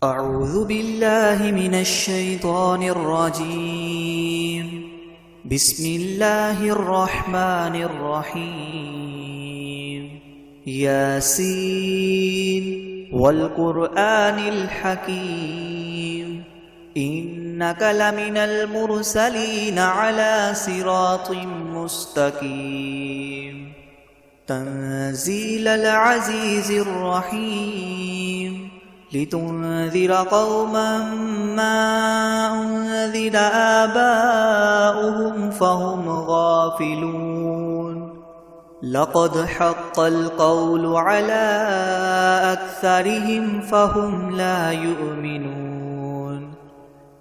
أعوذ بالله من الشيطان الرجيم. بسم الله الرحمن الرحيم. ياسين والقرآن الحكيم إنك لمن المرسلين على صراط مستقيم تنزيل العزيز الرحيم لتنذر قوما ما أنذر آباؤهم فهم غافلون. لقد حق القول على أكثرهم فهم لا يؤمنون.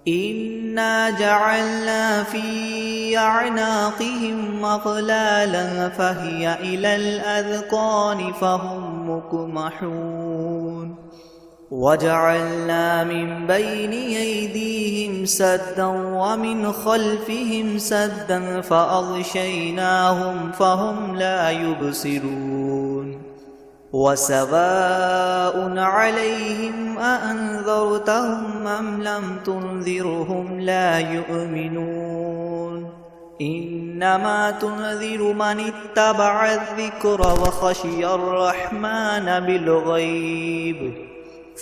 إنا جعلنا في أعناقهم أغلالا فهي إلى الأذقان فهم مقمحون. وجعلنا من بين أيديهم سدا ومن خلفهم سدا فأغشيناهم فهم لا يبصرون. وسواء عليهم أأنذرتهم أم لم تنذرهم لا يؤمنون. إنما تنذر من اتبع الذكر وخشي الرحمن بالغيب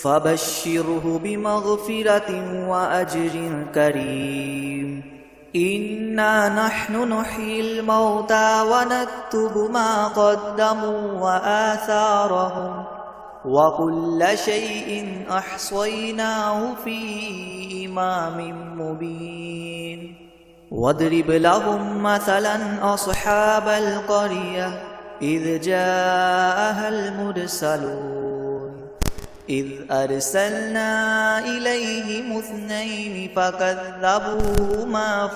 فبشره بمغفرة وأجر كريم. إنا نحن نحيي الموتى ونكتب ما قدموا وآثارهم وكل شيء أحصيناه في إمام مبين. واضرب لهم مثلا أصحاب القرية إذ جاءها المرسلون إذ أرسلنا إليهم اثنين فكذبوهما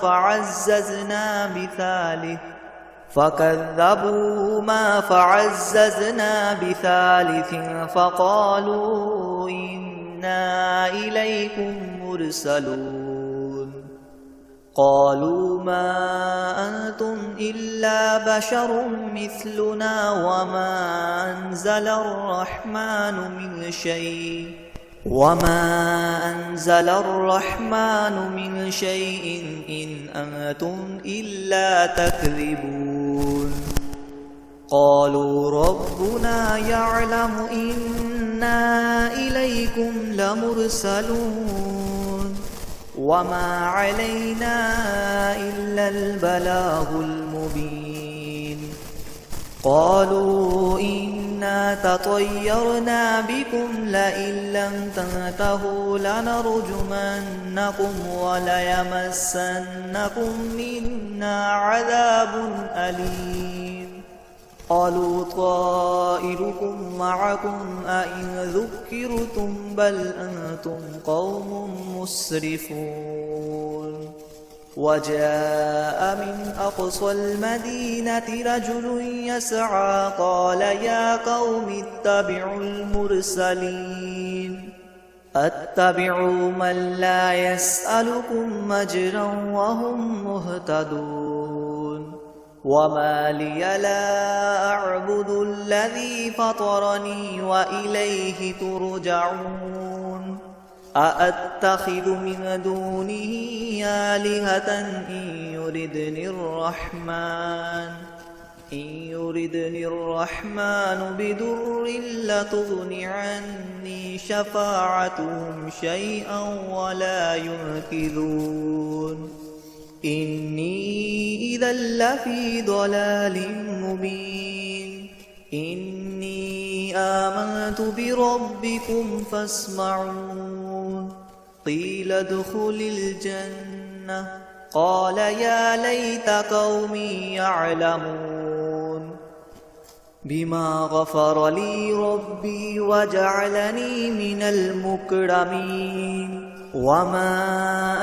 فعززنا بثالث فقالوا إنا إليكم مرسلون. قالوا ما أنتم إلا بشر مثلنا وما أنزل الرحمن من شيء إن أنتم إلا تكذبون. قالوا ربنا يعلم إنا إليكم لمرسلون وما علينا إلا البلاغ المبين. قالوا إنا تطيرنا بكم لئن لم تنتهوا لنرجمنكم وليمسنكم منا عذاب أليم. قالوا طائركم معكم أئن ذكرتم بل أنتم قوم مسرفون. وجاء من أقصى المدينة رجل يسعى قال يا قوم اتبعوا المرسلين اتبعوا من لا يسألكم أجرا وهم مهتدون. وما لي لا أعبد الذي فطرني وإليه ترجعون. أأتخذ من دونه آلهة إن يردني الرحمن بضر لتغن عني شفاعتهم شيئا ولا ينقذون. إني إذا لفي ضلال مبين. إني آمنت بربكم فاسمعون. قيل ادخل الجنة قال يا ليت قومي يعلمون بما غفر لي ربي وجعلني من المكرمين. وما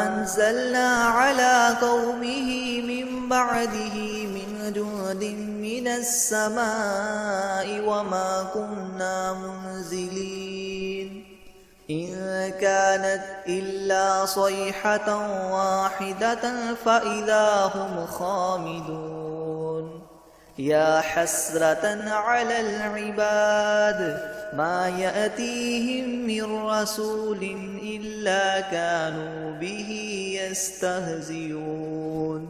أنزلنا على قومه من بعده من جند من السماء وما كنا منزلين. إن كانت إلا صيحة واحدة فإذا هم خامدون. يا حسرة على العباد ما يأتيهم من رسول إلا كانوا به يستهزئون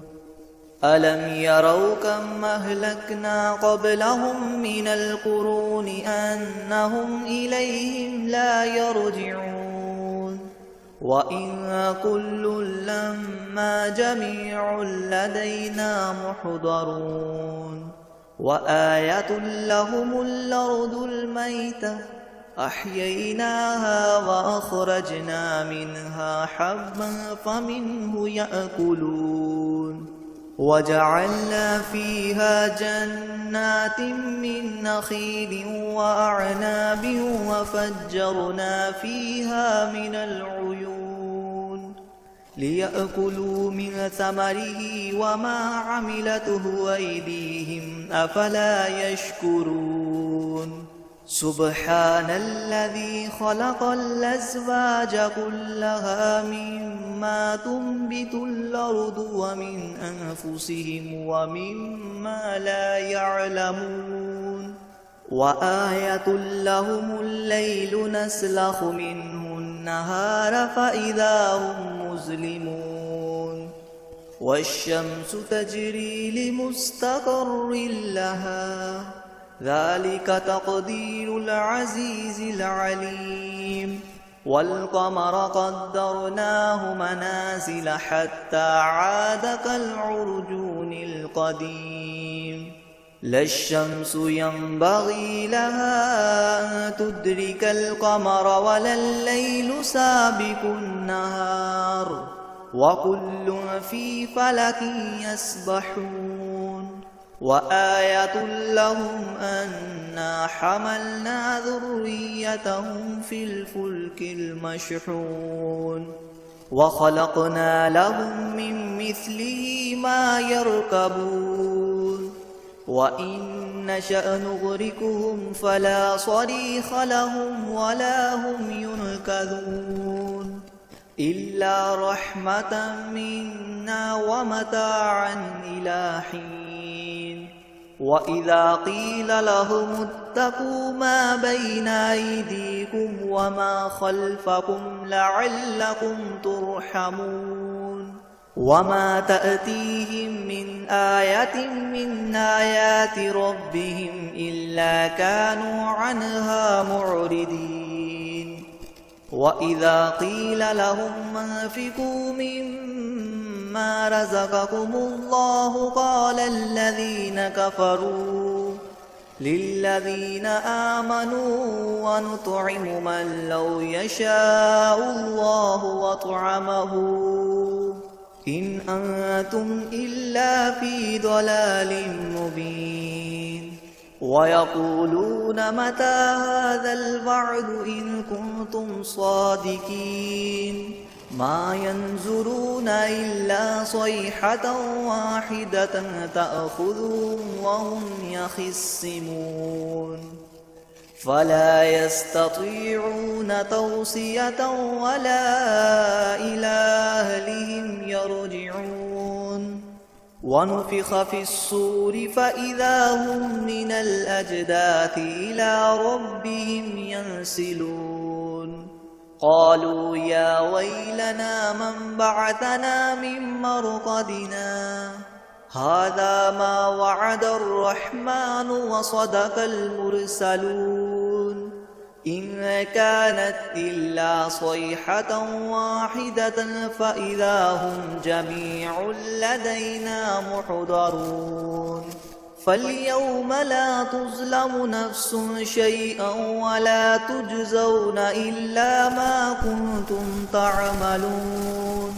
ألم يروا كم أهلكنا قبلهم من القرون أنهم إليهم لا يرجعون وإن كل لما جميع لدينا محضرون وآية لهم الأرض الميتة أحييناها وأخرجنا منها حبا فمنه يأكلون وجعلنا فيها جنات من نخيل وأعناب وفجرنا فيها من العيون ليأكلوا من ثمره وما عملته أيديهم أفلا يشكرون سبحان الذي خلق الأزواج كلها مما تنبت الأرض ومن أنفسهم ومما لا يعلمون وآية لهم الليل نسلخ منه النهار فإذا هم مظلمون والشمس تجري لمستقر لها ذلك تقدير العزيز العليم والقمر قدرناه منازل حتى عاد كالعرجون القديم لا الشمس ينبغي لها أن تدرك القمر ولا الليل سابق النهار وكل في فلك يسبحون وآية لهم أنا حملنا ذريتهم في الفلك المشحون وخلقنا لهم من مثله ما يركبون وإن نشأ نغرقهم فلا صريخ لهم ولا هم ينقذون إلا رحمة منا ومتاعا إلى حين وإذا قيل لهم اتقوا ما بين أيديكم وما خلفكم لعلكم ترحمون وما تأتيهم من آية من آيات ربهم إلا كانوا عنها معرضين وإذا قيل لهم انفقوا مما رزقكم الله قال الذين كفروا للذين آمنوا ونطعم من لو يشاء الله وطعمه إن أنتم إلا في ضلال مبين ويقولون متى هذا الوعد إن كنتم صادقين ما ينظرون إلا صيحة واحدة تأخذهم وهم يخصمون فلا يستطيعون توصية ولا إلى أهلهم يرجعون ونفخ في الصور فإذا هم من الأجداث إلى ربهم ينسلون قالوا يا ويلنا من بعثنا من مرقدنا هذا ما وعد الرحمن وصدق المرسلون إن كانت إلا صيحة واحدة فإذا هم جميع لدينا محضرون فاليوم لا تظلم نفس شيئا ولا تجزون إلا ما كنتم تعملون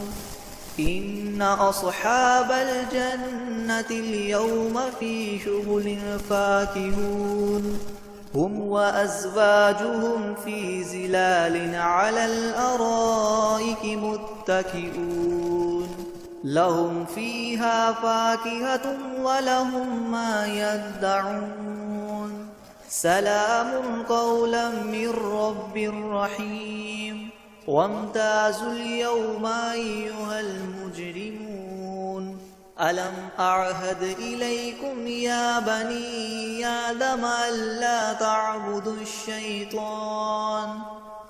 إن أصحاب الجنة اليوم في شغل فاكهون هم وأزواجهم في ظلال على الأرائك متكئون لهم فيها فاكهة ولهم ما يدعون سلام قولا من رب رحيم وامتازوا اليوم أيها المجرمون ألم أعهد إليكم يا بني آدم ألا تعبدوا الشيطان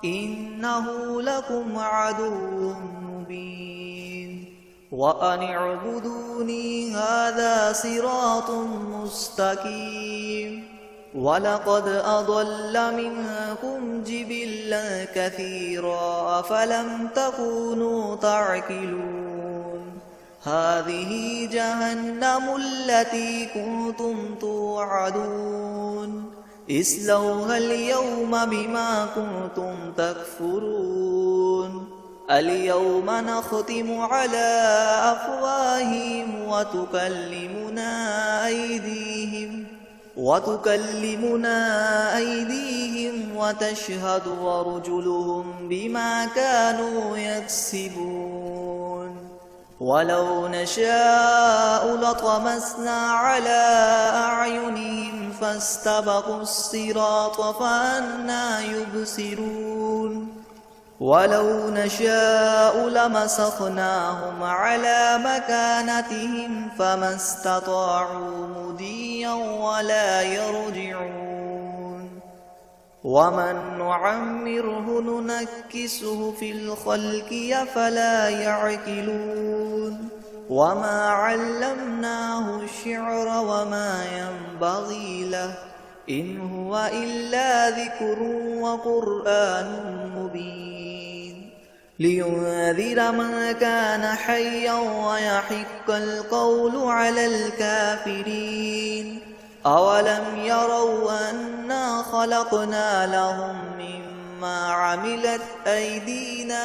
إنه لكم عدو مبين وأن اعبدوني هذا صراط مستقيم ولقد أضل منكم جبلا كثيرا أفلم تكونوا تعقلون هذه جهنم التي كنتم توعدون اصلوها اليوم بما كنتم تكفرون اليوم نختم على أفواههم وتكلمنا أيديهم وتشهد أرجلهم بما كانوا يكسبون ولو نشاء لطمسنا على أعينهم فاستبقوا الصراط فأنى يبصرون ولو نشاء لمسخناهم على مكانتهم فما استطاعوا مضيا ولا يرجعون ومن نعمره ننكسه في الخلق أفلا يعقلون وما علمناه الشعر وما ينبغي له إن هو إلا ذكر وقرآن مبين لينذر من كان حيا ويحق القول على الكافرين أولم يروا أنا خلقنا لهم مما عملت أيدينا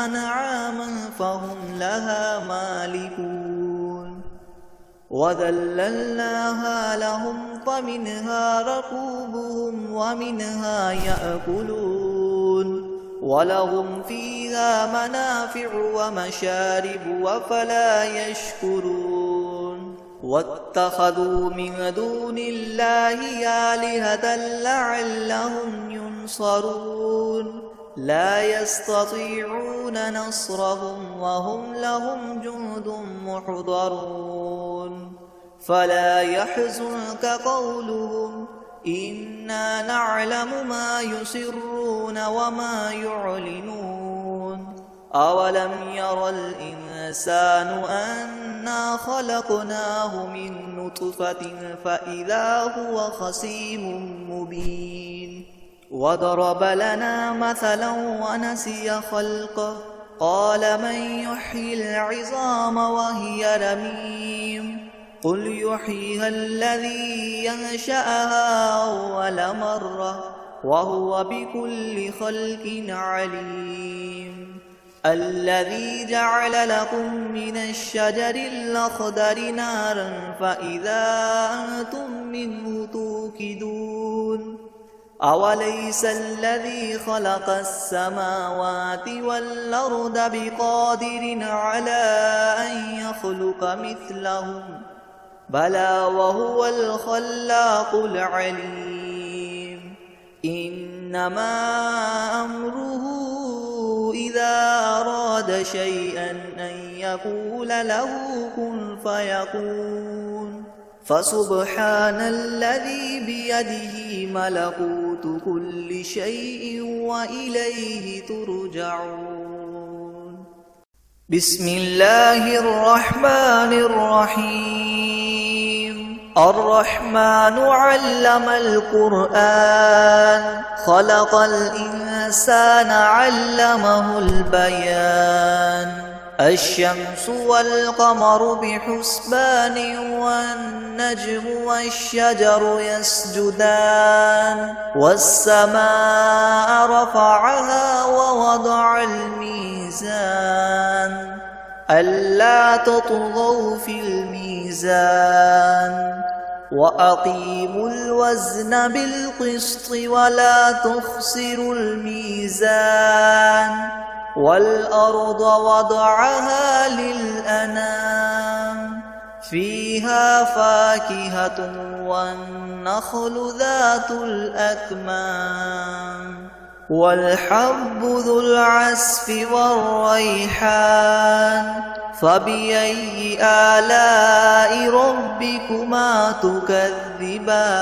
أنعاما فهم لها مالكون وذللناها لهم فمنها ركوبهم ومنها يأكلون ولهم فيها منافع ومشارب وفلا يشكرون واتخذوا من دون الله آلهة لعلهم ينصرون لا يستطيعون نصرهم وهم لهم جند محضرون فلا يحزنك قولهم إنا نعلم ما يسرون وما يعلنون أولم ير الإنسان أنا خلقناه من نطفة فإذا هو خصيم مبين وضرب لنا مثلا ونسي خلقه قال من يحيي العظام وهي رميم قل يحييها الذي ينشأها أول مرة وهو بكل خلق عليم الذي جعل لكم من الشجر الأخضر نارا فإذا أنتم منه توقدون أوليس الذي خلق السماوات والأرض بقادر على أن يخلق مثلهم بلى وهو الخلاق العليم إنما أمره إذا أراد شيئا أن يقول له كن فيكون فسبحان الذي بيده ملكوت كل شيء وإليه ترجعون بسم الله الرحمن الرحيم الرحمن علم القرآن خلق الإنسان علمه البيان الشمس والقمر بحسبان والنجم والشجر يسجدان والسماء رفعها ووضع الميزان ألا تطغوا في الميزان وأقيموا الوزن بالقسط ولا تخسروا الميزان والأرض وضعها للأنام فيها فاكهة والنخل ذات الأكمام والحب ذو العصف والريحان فبأي آلاء ربكما تكذبان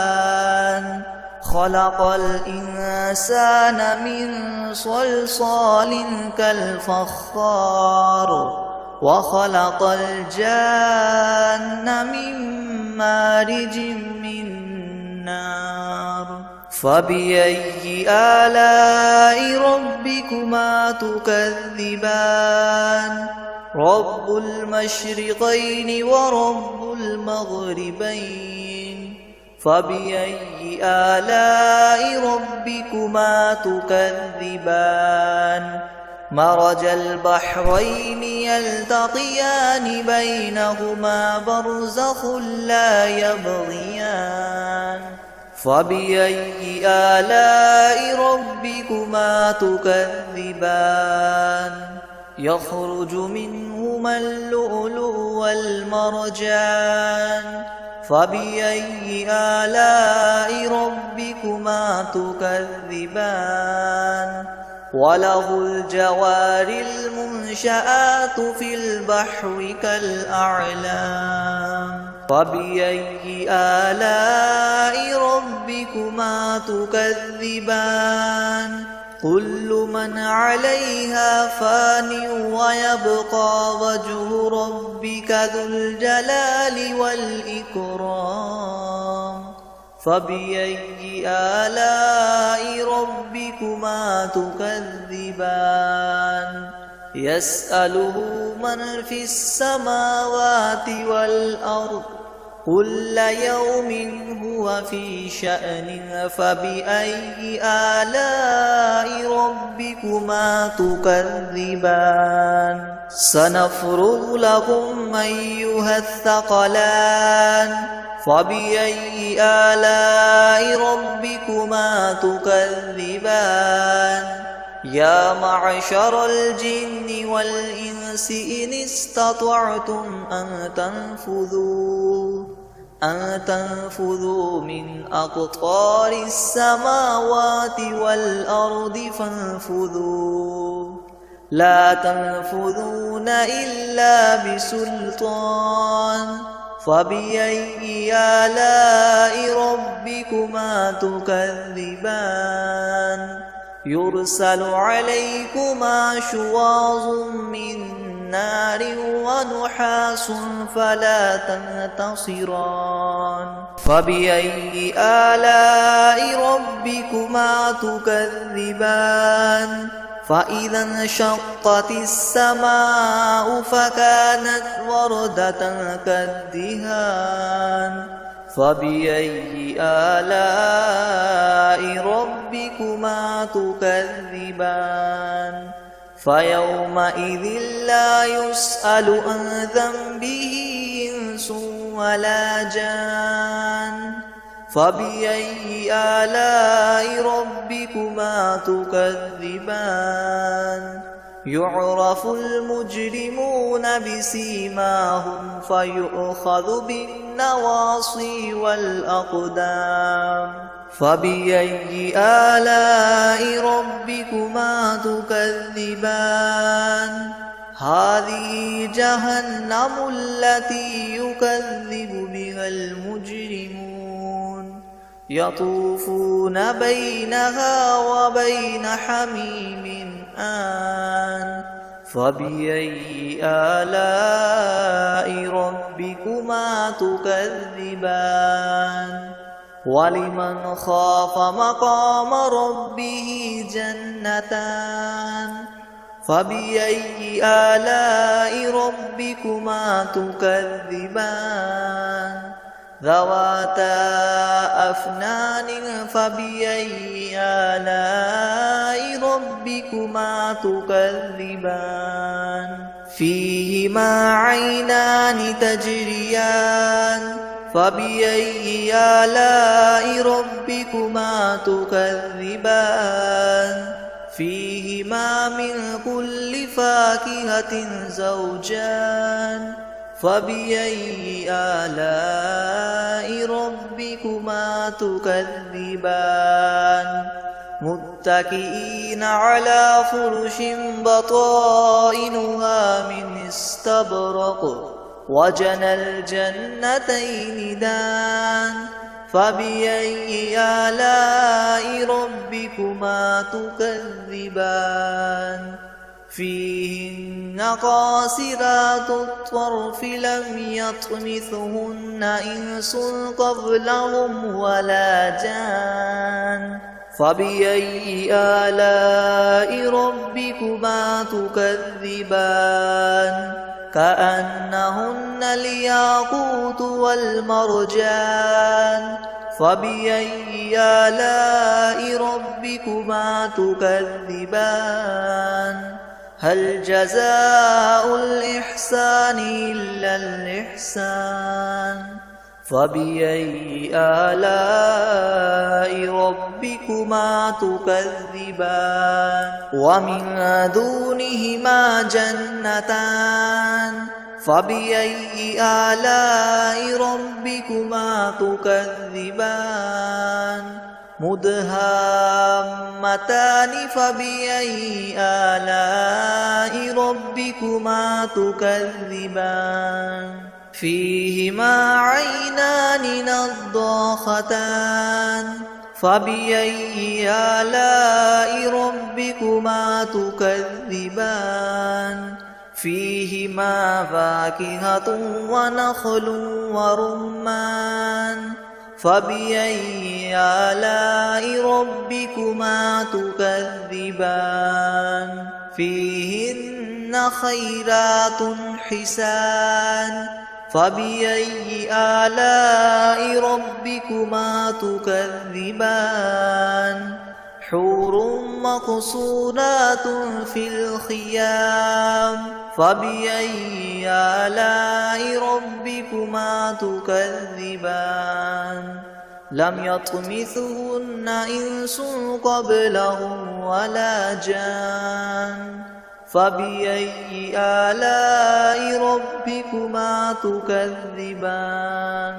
خلق الإنسان من صلصال كالفخار وخلق الجان من مارج من نار فبأي آلاء ربكما تكذبان رب المشرقين ورب المغربين فبأي آلاء ربكما تكذبان مرج البحرين يلتقيان بينهما برزخ لا يبغيان فبأي آلاء ربكما تكذبان يخرج منهما اللؤلؤ والمرجان فبأي آلاء ربكما تكذبان وله الجوار المنشآت في البحر كالأعلام فبأي آلاء ربكما تكذبان كل من عليها فان ويبقى وجه ربك ذو الجلال والإكرام فبأي آلاء ربكما تكذبان يسأله من في السماوات والأرض كل يوم هو في شأن فبأي آلاء ربكما تكذبان سنفرغ لكم أيها الثقلان فبأي آلاء ربكما تكذبان يا معشر الجن والإنس إن استطعتم أن تنفذوا من أقطار السماوات والأرض فانفذوا لا تنفذون إلا بسلطان فبأي آلاء ربكما تكذبان يرسل عليكما شواظ من نار ونحاس فلا تنتصران فبأي آلاء ربكما تكذبان فإذا انشقت السماء فكانت وردة كالدهان فبأي آلاء ربكما تكذبان فيومئذ لا يسأل عن ذنبه إنس ولا جان فبأي آلاء ربكما تكذبان يعرف المجرمون بسيماهم فيؤخذ بالنواصي والأقدام فبأي آلاء ربكما تكذبان هذه جهنم التي يكذب بها المجرمون يطوفون بينها وبين حميم آن فبأي آلاء ربكما تكذبان ولمن خاف مقام ربه جنتان فبأي آلاء ربكما تكذبان ذواتا أفنان فبأي آلاء ربكما تكذبان فيهما عينان تجريان فبأي آلاء ربكما تكذبان فيهما من كل فاكهة زوجان فبأي آلاء ربكما تكذبان متكئين على فرش بطائنها من استبرق وجنى الجنتين دان فبأي آلاء ربكما تكذبان فيهن قاصرات الطرف لم يطمثهن إنس قبلهم ولا جان فبأي آلاء ربكما تكذبان كأنهن الياقوت والمرجان فبأي آلاء ربكما تكذبان هل جزاء الإحسان إلا الإحسان فبأي آلاء ربكما تكذبان ومن دونهما جنتان فبأي آلاء ربكما تكذبان مدهامتان فبأي آلاء ربكما تكذبان فيهما عينان نضاختان فبأي آلاء ربكما تكذبان فيهما فاكهة ونخل ورمان فبأي آلاء ربكما تكذبان فيهن خيرات حسان فبأي آلاء ربكما تكذبان حور مقصورات في الخيام فبأي آلاء ربكما تكذبان لم يطمثهن إنس قبلهم ولا جان فبأي آلاء ربكما تكذبان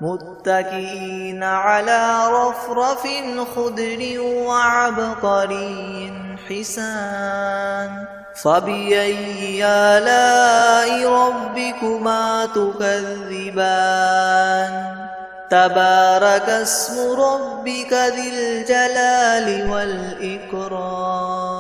متكئين على رفرف خضر وعبقري حسان فبأي آلاء ربكما تكذبان تبارك اسم ربك ذي الجلال والإكرام